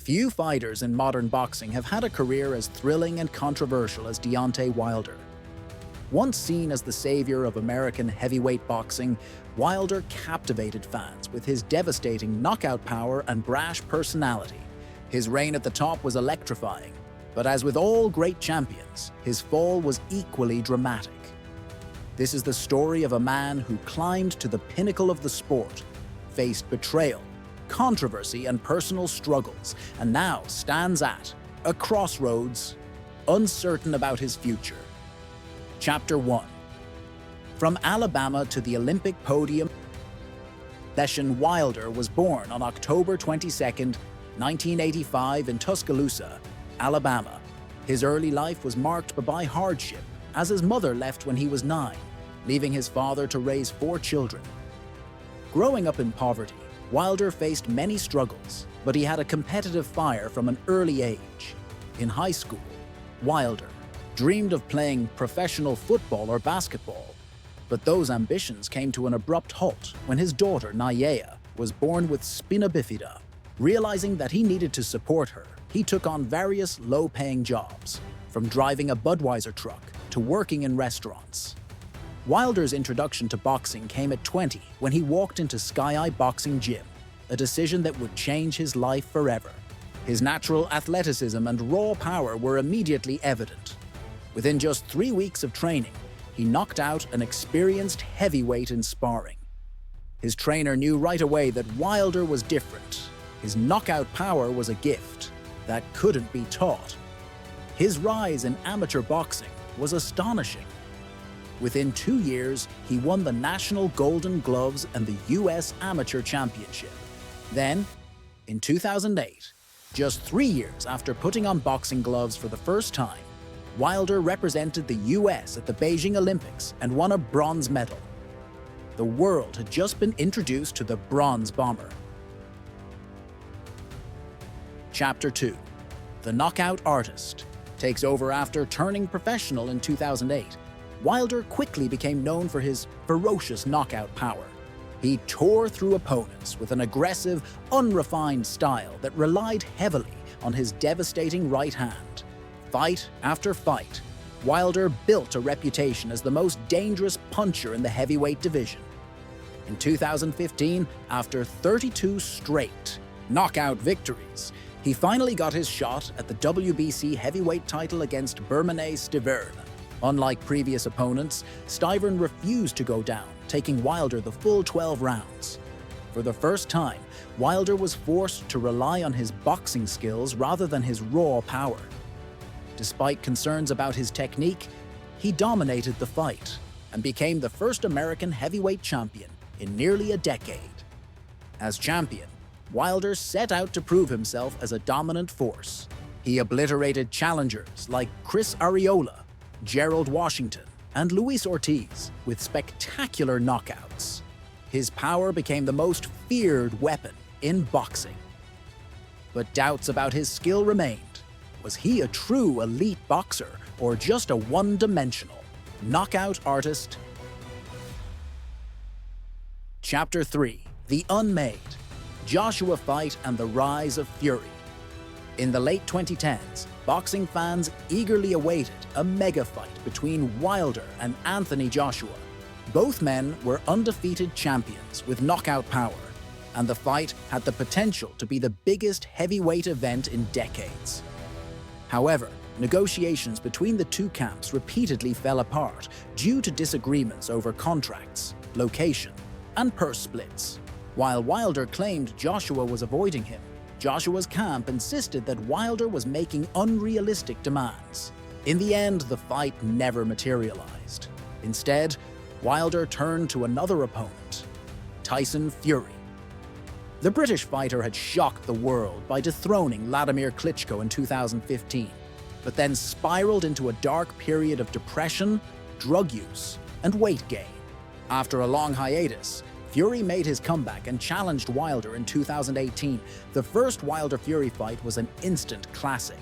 Few fighters in modern boxing have had a career as thrilling and controversial as Deontay Wilder. Once seen as the savior of American heavyweight boxing, Wilder captivated fans with his devastating knockout power and brash personality. His reign at the top was electrifying, but as with all great champions, his fall was equally dramatic. This is the story of a man who climbed to the pinnacle of the sport, faced betrayal, controversy, and personal struggles, and now stands at a crossroads, uncertain about his future. Chapter 1. From Alabama to the Olympic podium, Wilder was born on October 22, 1985 in Tuscaloosa, Alabama. His early life was marked by hardship, as his mother left when he was 9, leaving his father to raise 4 children. Growing up in poverty, Wilder faced many struggles, but he had a competitive fire from an early age. In high school, Wilder dreamed of playing professional football or basketball, but those ambitions came to an abrupt halt when his daughter, Nyea, was born with spina bifida. Realizing that he needed to support her, he took on various low-paying jobs, from driving a Budweiser truck to working in restaurants. Wilder's introduction to boxing came at 20 when he walked into Sky Eye Boxing Gym, a decision that would change his life forever. His natural athleticism and raw power were immediately evident. Within just 3 weeks of training, he knocked out an experienced heavyweight in sparring. His trainer knew right away that Wilder was different. His knockout power was a gift that couldn't be taught. His rise in amateur boxing was astonishing. Within 2 years, he won the National Golden Gloves and the U.S. Amateur Championship. Then, in 2008, just 3 years after putting on boxing gloves for the first time, Wilder represented the U.S. at the Beijing Olympics and won a bronze medal. The world had just been introduced to the Bronze Bomber. Chapter 2. The Knockout Artist takes over after turning professional in 2008. Wilder quickly became known for his ferocious knockout power. He tore through opponents with an aggressive, unrefined style that relied heavily on his devastating right hand. Fight after fight, Wilder built a reputation as the most dangerous puncher in the heavyweight division. In 2015, after 32 straight knockout victories, he finally got his shot at the WBC heavyweight title against Bermane Stiverne. Unlike previous opponents, Stiverne refused to go down, taking Wilder the full 12 rounds. For the first time, Wilder was forced to rely on his boxing skills rather than his raw power. Despite concerns about his technique, he dominated the fight and became the first American heavyweight champion in nearly a decade. As champion, Wilder set out to prove himself as a dominant force. He obliterated challengers like Chris Arreola, Gerald Washington, and Luis Ortiz with spectacular knockouts. His power became the most feared weapon in boxing. But doubts about his skill remained. Was he a true elite boxer or just a one-dimensional knockout artist? Chapter 3. The Unmade. Joshua Fight and the Rise of Fury. In the late 2010s, boxing fans eagerly awaited a mega fight between Wilder and Anthony Joshua. Both men were undefeated champions with knockout power, and the fight had the potential to be the biggest heavyweight event in decades. However, negotiations between the two camps repeatedly fell apart due to disagreements over contracts, location, and purse splits. While Wilder claimed Joshua was avoiding him, Joshua's camp insisted that Wilder was making unrealistic demands. In the end, the fight never materialized. Instead, Wilder turned to another opponent, Tyson Fury. The British fighter had shocked the world by dethroning Vladimir Klitschko in 2015, but then spiraled into a dark period of depression, drug use, and weight gain. After a long hiatus, Fury made his comeback and challenged Wilder in 2018. The first Wilder-Fury fight was an instant classic.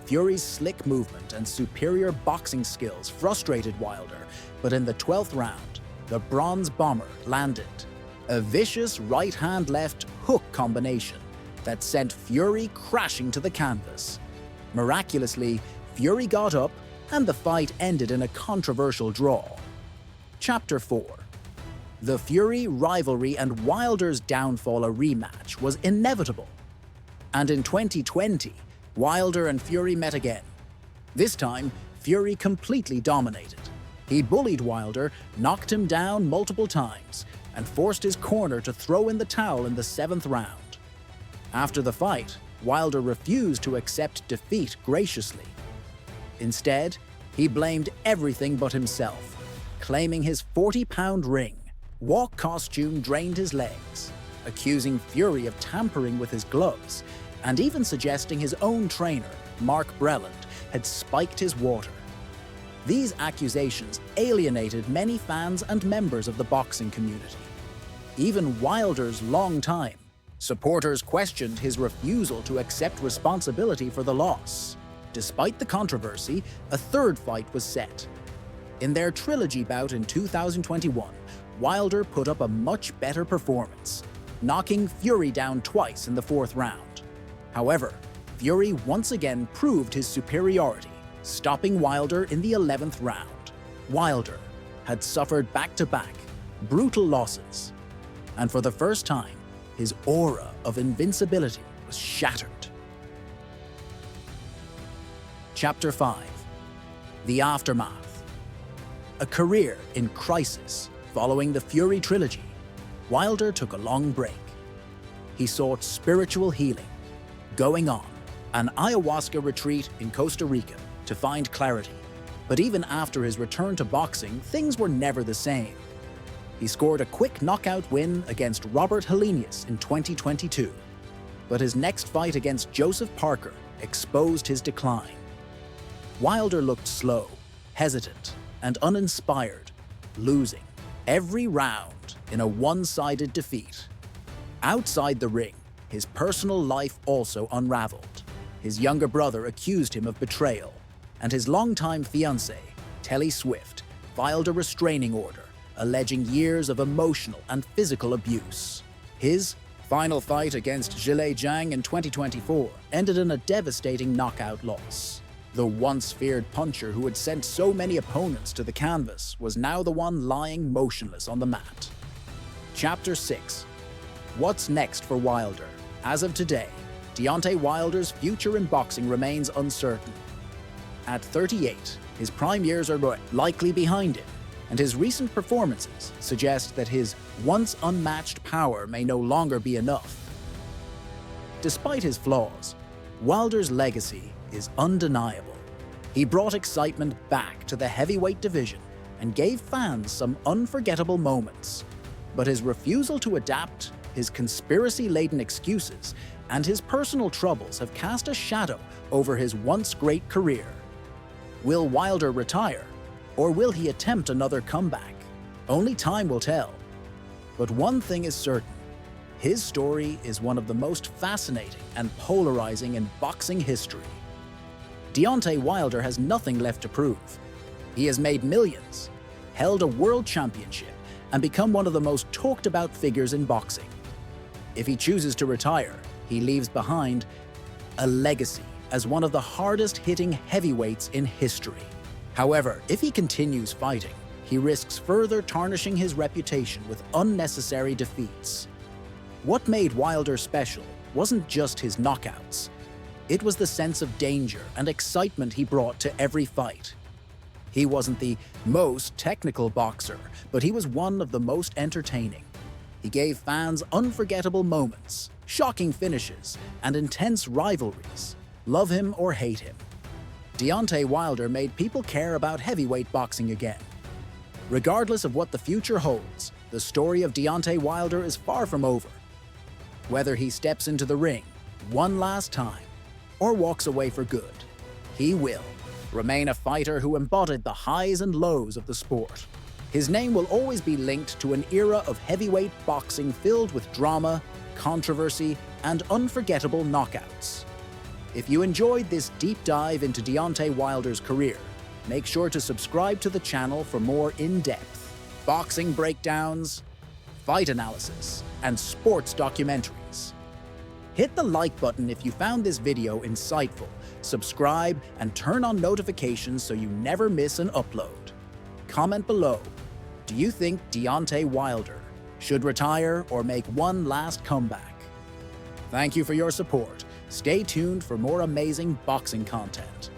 Fury's slick movement and superior boxing skills frustrated Wilder, but in the 12th round, the Bronze Bomber landed a vicious right-hand-left hook combination that sent Fury crashing to the canvas. Miraculously, Fury got up, and the fight ended in a controversial draw. Chapter 4. The Fury rivalry and Wilder's downfall, a rematch, was inevitable. And in 2020, Wilder and Fury met again. This time, Fury completely dominated. He bullied Wilder, knocked him down multiple times, and forced his corner to throw in the towel in the 7th round. After the fight, Wilder refused to accept defeat graciously. Instead, he blamed everything but himself, claiming his 40-pound ring walk costume drained his legs, accusing Fury of tampering with his gloves, and even suggesting his own trainer, Mark Breland, had spiked his water. These accusations alienated many fans and members of the boxing community. Even Wilder's longtime supporters questioned his refusal to accept responsibility for the loss. Despite the controversy, a third fight was set. In their trilogy bout in 2021, Wilder put up a much better performance, knocking Fury down twice in the 4th round. However, Fury once again proved his superiority, stopping Wilder in the 11th round. Wilder had suffered back-to-back, brutal losses, and for the first time, his aura of invincibility was shattered. Chapter 5. The Aftermath. A career in crisis following the Fury trilogy, Wilder took a long break. He sought spiritual healing, going on an ayahuasca retreat in Costa Rica to find clarity. But even after his return to boxing, things were never the same. He scored a quick knockout win against Robert Helenius in 2022. But his next fight against Joseph Parker exposed his decline. Wilder looked slow, hesitant, and uninspired, losing every round in a one-sided defeat. Outside the ring, his personal life also unraveled. His younger brother accused him of betrayal, and his longtime fiancée, Telly Swift, filed a restraining order, alleging years of emotional and physical abuse. His final fight against Zhilei Zhang in 2024 ended in a devastating knockout loss. The once feared puncher who had sent so many opponents to the canvas was now the one lying motionless on the mat. Chapter 6. What's next for Wilder? As of today, Deontay Wilder's future in boxing remains uncertain. At 38, his prime years are likely behind him, and his recent performances suggest that his once unmatched power may no longer be enough. Despite his flaws, Wilder's legacy is undeniable. He brought excitement back to the heavyweight division and gave fans some unforgettable moments. But his refusal to adapt, his conspiracy-laden excuses, and his personal troubles have cast a shadow over his once great career. Will Wilder retire, or will he attempt another comeback? Only time will tell. But one thing is certain: his story is one of the most fascinating and polarizing in boxing history. Deontay Wilder has nothing left to prove. He has made millions, held a world championship, and become one of the most talked about figures in boxing. If he chooses to retire, he leaves behind a legacy as one of the hardest-hitting heavyweights in history. However, if he continues fighting, he risks further tarnishing his reputation with unnecessary defeats. What made Wilder special wasn't just his knockouts. It was the sense of danger and excitement he brought to every fight. He wasn't the most technical boxer, but he was one of the most entertaining. He gave fans unforgettable moments, shocking finishes, and intense rivalries. Love him or hate him, Deontay Wilder made people care about heavyweight boxing again. Regardless of what the future holds, the story of Deontay Wilder is far from over. Whether he steps into the ring one last time or walks away for good, he will remain a fighter who embodied the highs and lows of the sport. His name will always be linked to an era of heavyweight boxing filled with drama, controversy, and unforgettable knockouts. If you enjoyed this deep dive into Deontay Wilder's career, make sure to subscribe to the channel for more in-depth boxing breakdowns, fight analysis, and sports documentaries. Hit the like button if you found this video insightful, subscribe, and turn on notifications so you never miss an upload. Comment below, do you think Deontay Wilder should retire or make one last comeback? Thank you for your support. Stay tuned for more amazing boxing content.